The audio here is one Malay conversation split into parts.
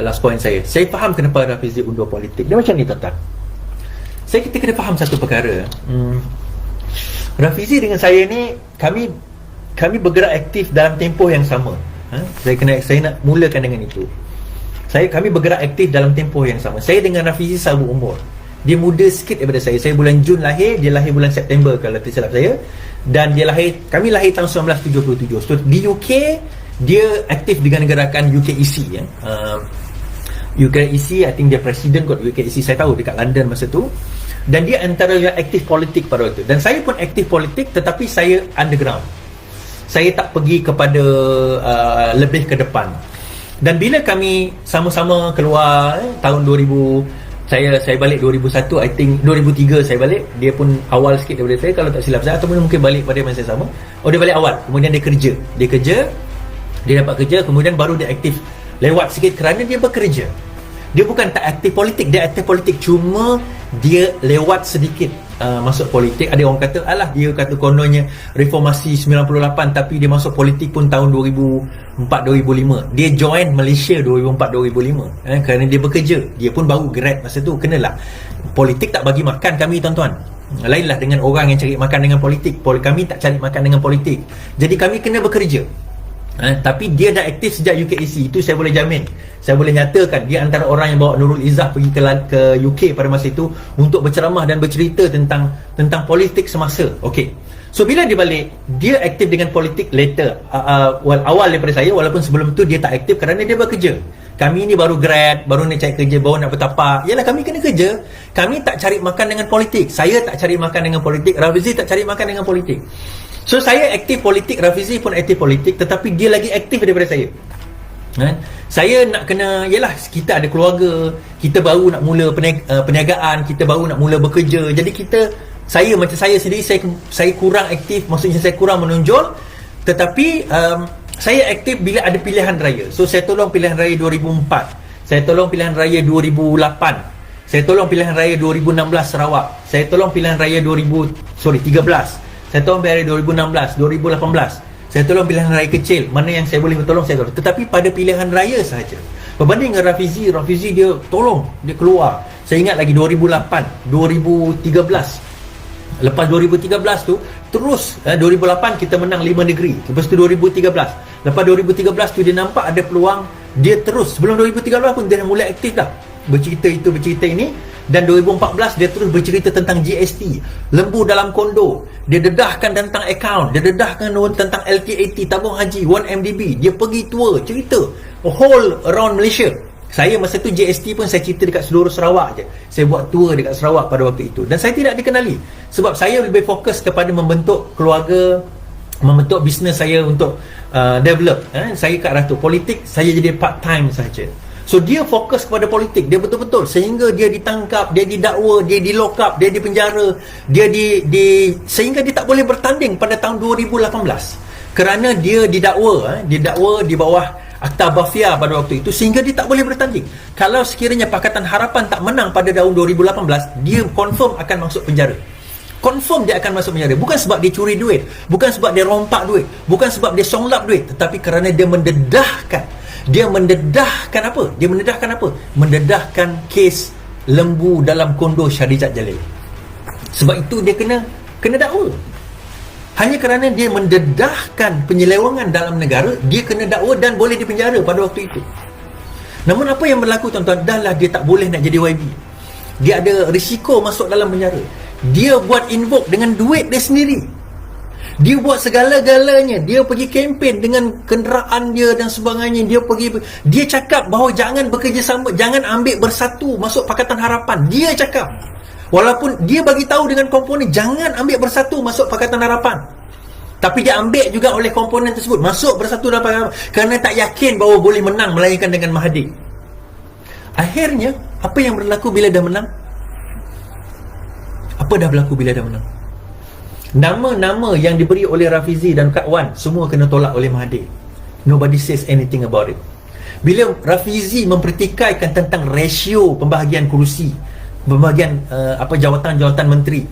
last point saya faham kenapa Rafizi undur politik. Dia macam ni tuan-tuan, kita kena faham satu perkara. Rafizi dengan saya ni, kami bergerak aktif dalam tempoh yang sama. Saya nak mulakan dengan itu. Kami bergerak aktif dalam tempoh yang sama. Saya dengan Rafizi sama umur. Dia muda sikit daripada saya. Saya bulan Jun lahir, dia lahir bulan September kalau tak silap saya. Dan kami lahir tahun 1977. So di UK dia aktif dengan gerakan UKEC ya. UKEC, I think dia presiden kot UKEC, saya tahu dekat London masa tu. Dan dia antara yang aktif politik pada waktu. Dan saya pun aktif politik, tetapi saya underground. Saya tak pergi kepada lebih ke depan. Dan bila kami sama-sama keluar tahun 2000, saya balik 2001, I think 2003 saya balik. Dia pun awal sikit daripada saya kalau tak silap saya, ataupun mungkin balik pada masa sama. Dia balik awal, kemudian dia kerja, dia dapat kerja, kemudian baru dia aktif lewat sikit kerana dia bekerja. Dia bukan tak aktif politik, dia aktif politik, cuma dia lewat sedikit masuk politik. Ada orang kata, alah dia kata kononnya reformasi 98, tapi dia masuk politik pun tahun 2004-2005. Dia join Malaysia 2004-2005 kerana dia bekerja. Dia pun baru grad masa tu. Kenalah, politik tak bagi makan kami tuan-tuan. Lainlah dengan orang yang cari makan dengan politik. Kami tak cari makan dengan politik. Jadi kami kena bekerja. Tapi dia dah aktif sejak UKEC. Itu saya boleh jamin, saya boleh nyatakan dia antara orang yang bawa Nurul Izzah pergi ke UK pada masa itu untuk berceramah dan bercerita tentang politik semasa. Okey. So bila dia balik, dia aktif dengan politik later, awal daripada saya, walaupun sebelum tu dia tak aktif kerana dia bekerja. Kami ni baru grad, baru nak cari kerja, baru nak bertapak. Yalah, kami kena kerja. Kami tak cari makan dengan politik. Saya tak cari makan dengan politik, Rafizi tak cari makan dengan politik. So saya aktif politik, Rafizi pun aktif politik, tetapi dia lagi aktif daripada saya. Saya nak kena, yalah, kita ada keluarga, kita baru nak mula perniagaan, kita baru nak mula bekerja. Jadi saya sendiri, saya kurang aktif, maksudnya saya kurang menonjol. Tetapi saya aktif bila ada pilihan raya. So saya tolong pilihan raya 2004, saya tolong pilihan raya 2008, saya tolong pilihan raya 2016 Sarawak, saya tolong pilihan raya 13, saya tolong pilihan raya 2016, 2018. Saya tolong pilihan raya kecil. Mana yang saya boleh tolong, saya tolong. Tetapi pada pilihan raya sahaja. Berbanding dengan Rafizi dia tolong, dia keluar. Saya ingat lagi 2008, 2013. Lepas 2013 tu terus 2008 kita menang 5 negeri. Lepas tu 2013. Lepas 2013 tu dia nampak ada peluang, dia terus. Sebelum 2013 pun dia dah mula aktif dah. Bercerita ini. Dan 2014 dia terus bercerita tentang GST, lembu dalam kondo. Dia dedahkan tentang akaun, dia dedahkan tentang LT80, tabung haji, 1MDB. Dia pergi tour, cerita whole around Malaysia. Saya masa tu GST pun saya cerita dekat seluruh Sarawak je. Saya buat tour dekat Sarawak pada waktu itu. Dan saya tidak dikenali, sebab saya lebih fokus kepada membentuk keluarga, membentuk bisnes saya untuk develop. Saya kat arah tu. Politik saya jadi part time sahaja. So dia fokus kepada politik, dia betul-betul, sehingga dia ditangkap, dia didakwa, dia di lock up, dia di penjara, dia sehingga dia tak boleh bertanding pada tahun 2018 kerana dia didakwa di bawah Akta Bafia pada waktu itu, sehingga dia tak boleh bertanding. Kalau sekiranya Pakatan Harapan tak menang pada tahun 2018, dia confirm akan masuk penjara. Confirm dia akan masuk penjara. Bukan sebab dia curi duit, bukan sebab dia rompak duit, bukan sebab dia songlap duit, tetapi kerana dia mendedahkan. Dia mendedahkan apa? Mendedahkan kes lembu dalam kondo Syahrizat Jalil. Sebab itu dia kena dakwa. Hanya kerana dia mendedahkan penyelewangan dalam negara, dia kena dakwa dan boleh dipenjara pada waktu itu. Namun apa yang berlaku tuan-tuan, dahlah dia tak boleh nak jadi YB. Dia ada risiko masuk dalam penjara. Dia buat invoke dengan duit dia sendiri. Dia buat segala-galanya. Dia pergi kempen dengan kenderaan dia dan sebagainya. Dia cakap bahawa jangan bekerjasama, jangan ambil bersatu masuk Pakatan Harapan. Dia cakap, walaupun dia bagi tahu dengan komponen jangan ambil bersatu masuk Pakatan Harapan, tapi dia ambil juga oleh komponen tersebut masuk bersatu dalam Pakatan Harapan kerana tak yakin bahawa boleh menang melainkan dengan Mahathir. Akhirnya apa yang berlaku bila dah menang? Apa dah berlaku bila dah menang? Nama-nama yang diberi oleh Rafizi dan Kak Wan semua kena tolak oleh Mahathir. Nobody says anything about it. Bila Rafizi mempertikaikan tentang rasio pembahagian kerusi, pembahagian jawatan-jawatan menteri,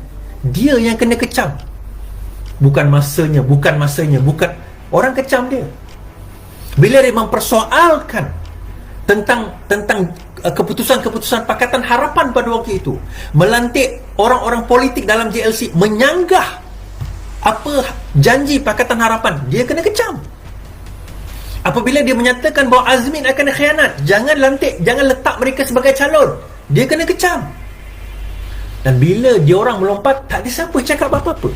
dia yang kena kecam. Bukan masanya, bukan orang kecam dia. Bila dia mempersoalkan tentang keputusan-keputusan Pakatan Harapan pada waktu itu, melantik orang-orang politik dalam JLC, menyanggah apa janji Pakatan Harapan, dia kena kecam. Apabila dia menyatakan bahawa Azmin akan khianat, jangan letak mereka sebagai calon, dia kena kecam. Dan bila dia orang melompat, tak ada siapa cakap apa-apa.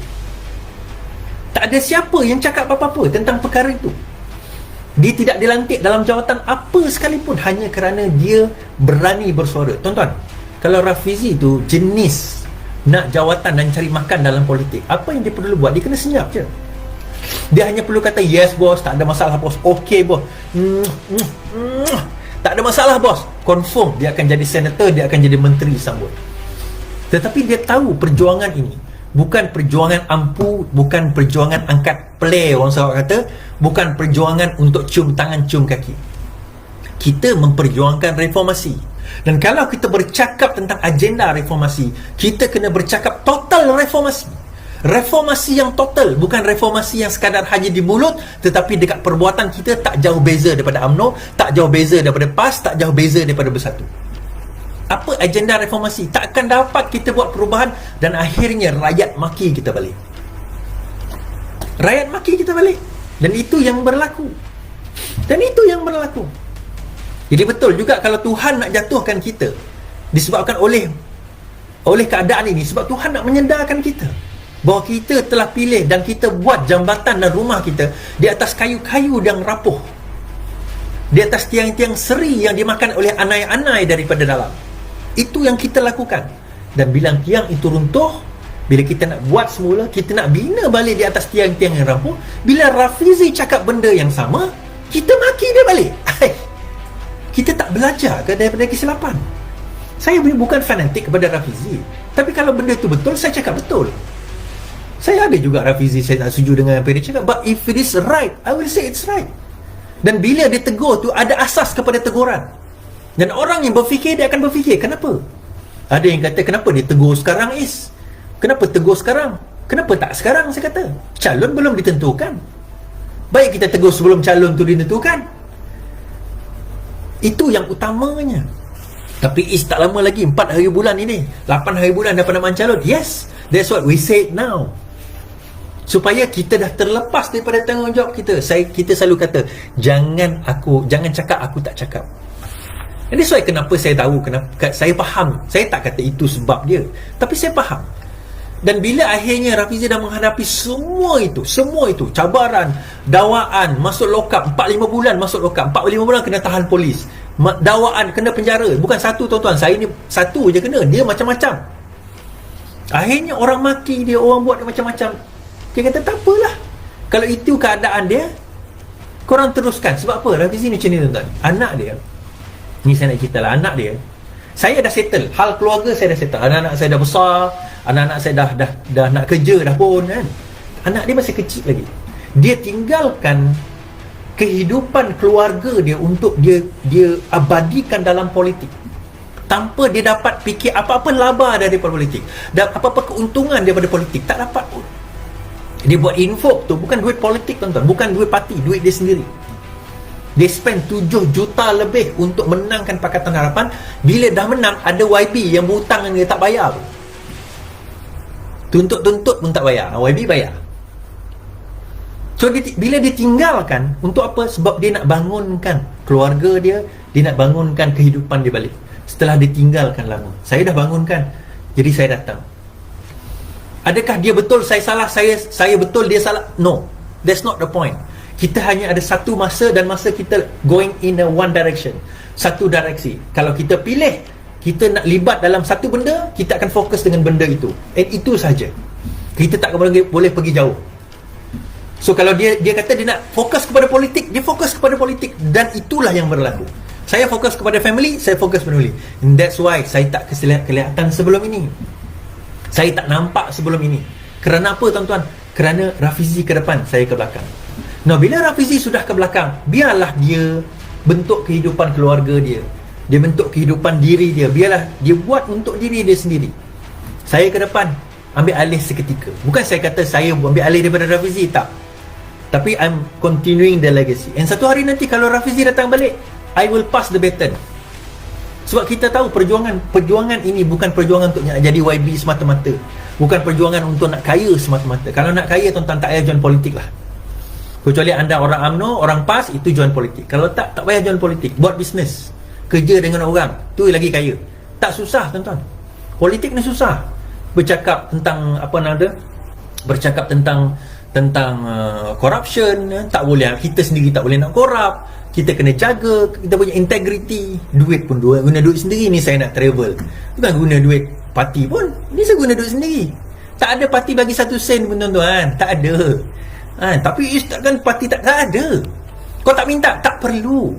Tak ada siapa yang cakap apa-apa tentang perkara itu. Dia tidak dilantik dalam jawatan apa sekalipun hanya kerana dia berani bersuara. Tuan-tuan, kalau Rafizi tu jenis nak jawatan dan cari makan dalam politik, apa yang dia perlu buat? Dia kena senyap je. Dia hanya perlu kata, yes bos, tak ada masalah bos, okay bos, tak ada masalah bos. Confirm dia akan jadi senator, dia akan jadi menteri sambut. Tetapi dia tahu perjuangan ini bukan perjuangan ampu, bukan perjuangan angkat play orang Sarawak kata, bukan perjuangan untuk cium tangan, cium kaki. Kita memperjuangkan reformasi. Dan kalau kita bercakap tentang agenda reformasi, kita kena bercakap total reformasi. Reformasi yang total, bukan reformasi yang sekadar hanya di mulut, tetapi dekat perbuatan kita tak jauh beza daripada UMNO, tak jauh beza daripada PAS, tak jauh beza daripada Bersatu. Apa agenda reformasi? Tak akan dapat kita buat perubahan dan akhirnya rakyat maki kita balik. Rakyat maki kita balik. Dan itu yang berlaku. Jadi betul juga kalau Tuhan nak jatuhkan kita disebabkan oleh keadaan ini, sebab Tuhan nak menyedarkan kita bahawa kita telah pilih dan kita buat jambatan dan rumah kita di atas kayu-kayu yang rapuh, di atas tiang-tiang seri yang dimakan oleh anai-anai daripada dalam. Itu yang kita lakukan. Dan bila tiang itu runtuh, bila kita nak buat semula, kita nak bina balik di atas tiang-tiang yang rapuh, bila Rafizi cakap benda yang sama, kita maki dia balik. Kita tak belajar ke daripada kesilapan? Saya bukan fanatik kepada Rafizi, tapi kalau benda itu betul, saya cakap betul. Saya ada juga Rafizi, saya tak setuju dengan apa dia cakap, but if it is right, I will say it's right. Dan bila dia tegur tu, ada asas kepada teguran. Dan orang yang berfikir, dia akan berfikir, kenapa? Ada yang kata, kenapa dia tegur sekarang Is? Kenapa tegur sekarang? Kenapa tak sekarang? Saya kata, calon belum ditentukan. Baik kita tegur sebelum calon tu ditentukan. Itu yang utamanya. Tapi Is tak lama lagi, 4 hari bulan ini, 8 hari bulan dah penamaan calon. Yes, that's what we say now. Supaya kita dah terlepas daripada tanggungjawab kita. Kita selalu kata, jangan cakap aku tak cakap. And that's why kenapa saya tahu, kenapa saya faham. Saya tak kata itu sebab dia, tapi saya faham. Dan bila akhirnya Rafizi dah menghadapi semua itu, cabaran, dakwaan, masuk lokap 4-5 bulan, masuk lokap 4-5 bulan kena tahan polis, dakwaan, kena penjara. Bukan satu tuan-tuan, saya ni satu je kena, dia macam-macam. Akhirnya orang maki dia, orang buat dia macam-macam. Dia kata tak apalah, kalau itu keadaan dia, korang teruskan. Sebab apa? Rafizi ni macam ni tuan-tuan, anak dia ni, saya nak cerita lah, anak dia, saya dah settle, hal keluarga saya dah settle, anak-anak saya dah besar, anak-anak saya dah nak kerja dah pun kan. Anak dia masih kecil lagi. Dia tinggalkan kehidupan keluarga dia untuk dia abadikan dalam politik, tanpa dia dapat fikir apa-apa laba daripada politik dan apa-apa keuntungan daripada politik, tak dapat pun. Dia buat info tu bukan duit politik tuan-tuan, bukan duit parti, duit dia sendiri. Dia spend 7 juta lebih untuk menangkan Pakatan Harapan. Bila dah menang, ada YB yang berhutang dengan dia, tak bayar pun. Tuntut-tuntut pun tak bayar, YB bayar. So bila dia tinggalkan, untuk apa? Sebab dia nak bangunkan keluarga dia, dia nak bangunkan kehidupan dia balik. Setelah dia tinggalkan lama, saya dah bangunkan, jadi saya datang. Adakah dia betul, saya salah, saya betul, dia salah? No, that's not the point. Kita hanya ada satu masa, dan masa kita going in a one direction, satu direksi. Kalau kita pilih, kita nak libat dalam satu benda, kita akan fokus dengan benda itu, and itu saja. Kita tak boleh pergi jauh. So kalau dia kata dia nak fokus kepada politik, dia fokus kepada politik, dan itulah yang berlaku. Saya fokus kepada family, saya fokus pada family. And that's why saya tak kelihatan sebelum ini, saya tak nampak sebelum ini. Kerana apa tuan-tuan? Kerana Rafizi ke depan, saya ke belakang. Nah, bila Rafizi sudah ke belakang, biarlah dia bentuk kehidupan keluarga dia, dia bentuk kehidupan diri dia, biarlah dia buat untuk diri dia sendiri. Saya ke depan, ambil alih seketika. Bukan saya kata saya ambil alih daripada Rafizi, tak. Tapi I'm continuing the legacy. And satu hari nanti kalau Rafizi datang balik, I will pass the baton. Sebab kita tahu perjuangan ini bukan perjuangan untuk nak jadi YB semata-mata, bukan perjuangan untuk nak kaya semata-mata. Kalau nak kaya, tuan-tuan tak payah join politik lah. Kecuali anda orang UMNO, orang PAS, itu join politik. Kalau tak payah join politik. Buat bisnes, kerja dengan orang, tu lagi kaya. Tak susah, tuan-tuan. Politik ni susah. Bercakap tentang apa nama, bercakap tentang corruption, tak boleh, kita sendiri tak boleh nak korup, kita kena jaga kita punya integrity. Duit pun guna duit sendiri. Ni saya nak travel, bukan guna duit parti pun, ni saya guna duit sendiri. Tak ada parti bagi 1 sen pun, tuan-tuan, tak ada. Tapi takkan parti tak ada. Kau tak minta, tak perlu.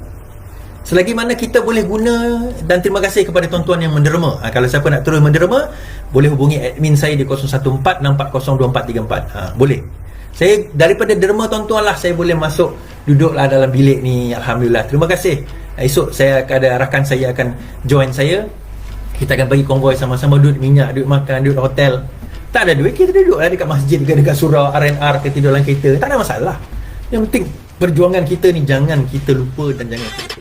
Selagi mana kita boleh guna. Dan terima kasih kepada tuan-tuan yang menderma. Kalau siapa nak terus menderma, boleh hubungi admin saya di 014-6404-2434. Boleh. Saya daripada derma tuan-tuan lah, saya boleh masuk duduklah dalam bilik ni. Alhamdulillah, terima kasih. Esok saya ada rakan saya akan join saya. Kita akan bagi konvoi sama-sama, duit minyak, duit makan, duit hotel. Tak ada duit, kita duduk lah dekat masjid ke dekat surau R&R ke tidur dalam kereta. Tak ada masalah. Yang penting perjuangan kita ni jangan kita lupa dan jangan kita